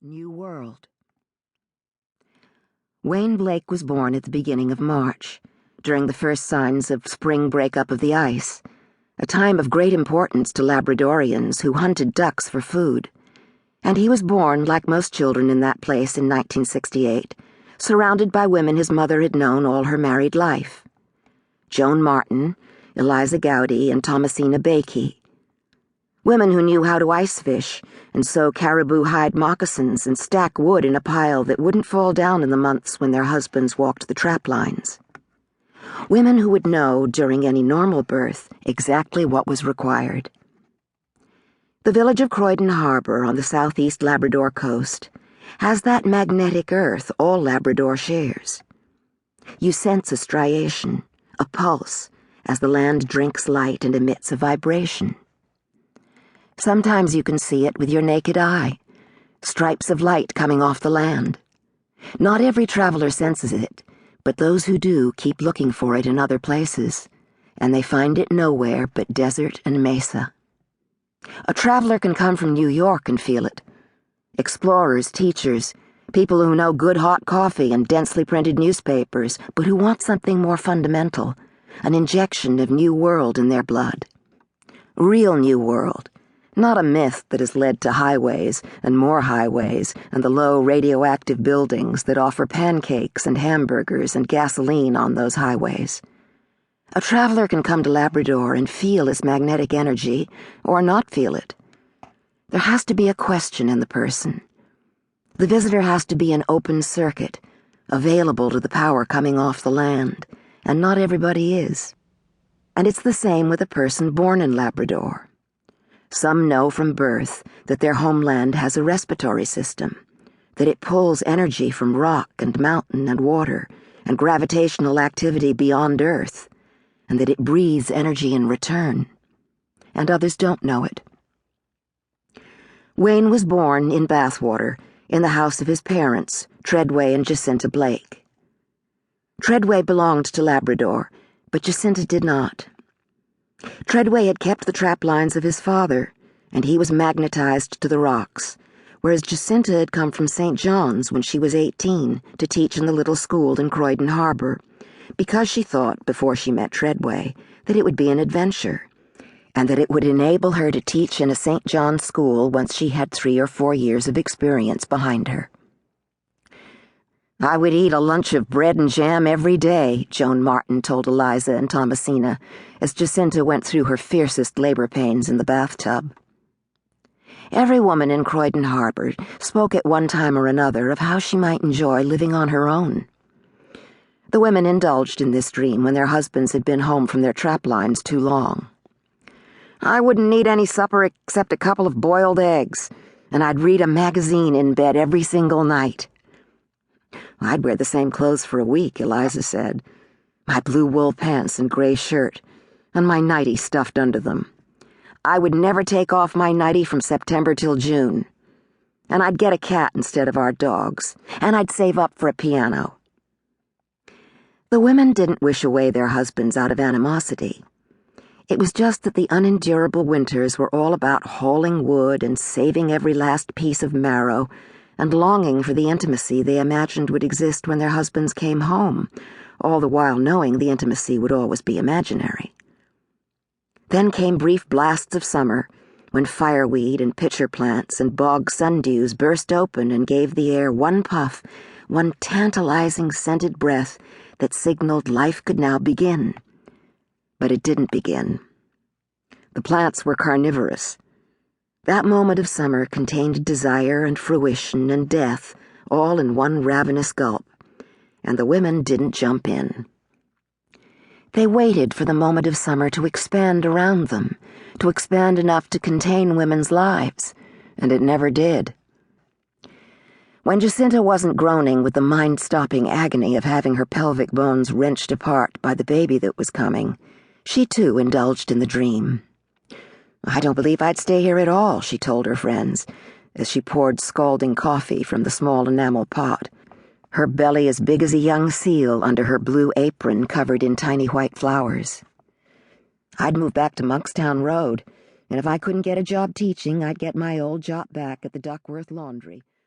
New World. Wayne Blake was born at the beginning of March, during the first signs of spring breakup of the ice, a time of great importance to Labradorians who hunted ducks for food. And he was born, like most children in that place in 1968, surrounded by women his mother had known all her married life. Joan Martin, Eliza Gowdy, and Thomasina Bakey. Women who knew how to ice fish and sew caribou hide moccasins and stack wood in a pile that wouldn't fall down in the months when their husbands walked the trap lines. Women who would know, during any normal birth, exactly what was required. The village of Cronyn Harbor on the southeast Labrador coast has that magnetic earth all Labrador shares. You sense a striation, a pulse, as the land drinks light and emits a vibration. Sometimes you can see it with your naked eye, stripes of light coming off the land. Not every traveler senses it, but those who do keep looking for it in other places, and they find it nowhere but desert and mesa. A traveler can come from New York and feel it. Explorers, teachers, people who know good hot coffee and densely printed newspapers, but who want something more fundamental, an injection of New World in their blood. Real New World. Not a myth that has led to highways and more highways and the low radioactive buildings that offer pancakes and hamburgers and gasoline on those highways. A traveler can come to Labrador and feel its magnetic energy, or not feel it. There has to be a question in the person. The visitor has to be an open circuit, available to the power coming off the land, and not everybody is. And it's the same with a person born in Labrador. Some know from birth that their homeland has a respiratory system, that it pulls energy from rock and mountain and water and gravitational activity beyond Earth, and that it breathes energy in return. And others don't know it. Wayne was born in Bathwater, in the house of his parents, Treadway and Jacinta Blake. Treadway belonged to Labrador, but Jacinta did not. Treadway had kept the trap lines of his father, and he was magnetized to the rocks, whereas Jacinta had come from St. John's when she was 18 to teach in the little school in Cronyn Harbor, because she thought, before she met Treadway, that it would be an adventure, and that it would enable her to teach in a St. John's school once she had 3 or 4 years of experience behind her. "I would eat a lunch of bread and jam every day," Joan Martin told Eliza and Thomasina, as Jacinta went through her fiercest labor pains in the bathtub. Every woman in Cronyn Harbor spoke at one time or another of how she might enjoy living on her own. The women indulged in this dream when their husbands had been home from their trap lines too long. "I wouldn't need any supper except a couple of boiled eggs, and I'd read a magazine in bed every single night." "I'd wear the same clothes for a week," Eliza said. "My blue wool pants and gray shirt, and my nightie stuffed under them. I would never take off my nightie from September till June. And I'd get a cat instead of our dogs, and I'd save up for a piano." The women didn't wish away their husbands out of animosity. It was just that the unendurable winters were all about hauling wood and saving every last piece of marrow and longing for the intimacy they imagined would exist when their husbands came home, all the while knowing the intimacy would always be imaginary. Then came brief blasts of summer, when fireweed and pitcher plants and bog sundews burst open and gave the air one puff, one tantalizing scented breath that signaled life could now begin. But it didn't begin. The plants were carnivorous. That moment of summer contained desire and fruition and death, all in one ravenous gulp, and the women didn't jump in. They waited for the moment of summer to expand around them, to expand enough to contain women's lives, and it never did. When Jacinta wasn't groaning with the mind-stopping agony of having her pelvic bones wrenched apart by the baby that was coming, she too indulged in the dream. "I don't believe I'd stay here at all," she told her friends, as she poured scalding coffee from the small enamel pot, her belly as big as a young seal under her blue apron covered in tiny white flowers. "I'd move back to Monkstown Road, and if I couldn't get a job teaching, I'd get my old job back at the Duckworth Laundry."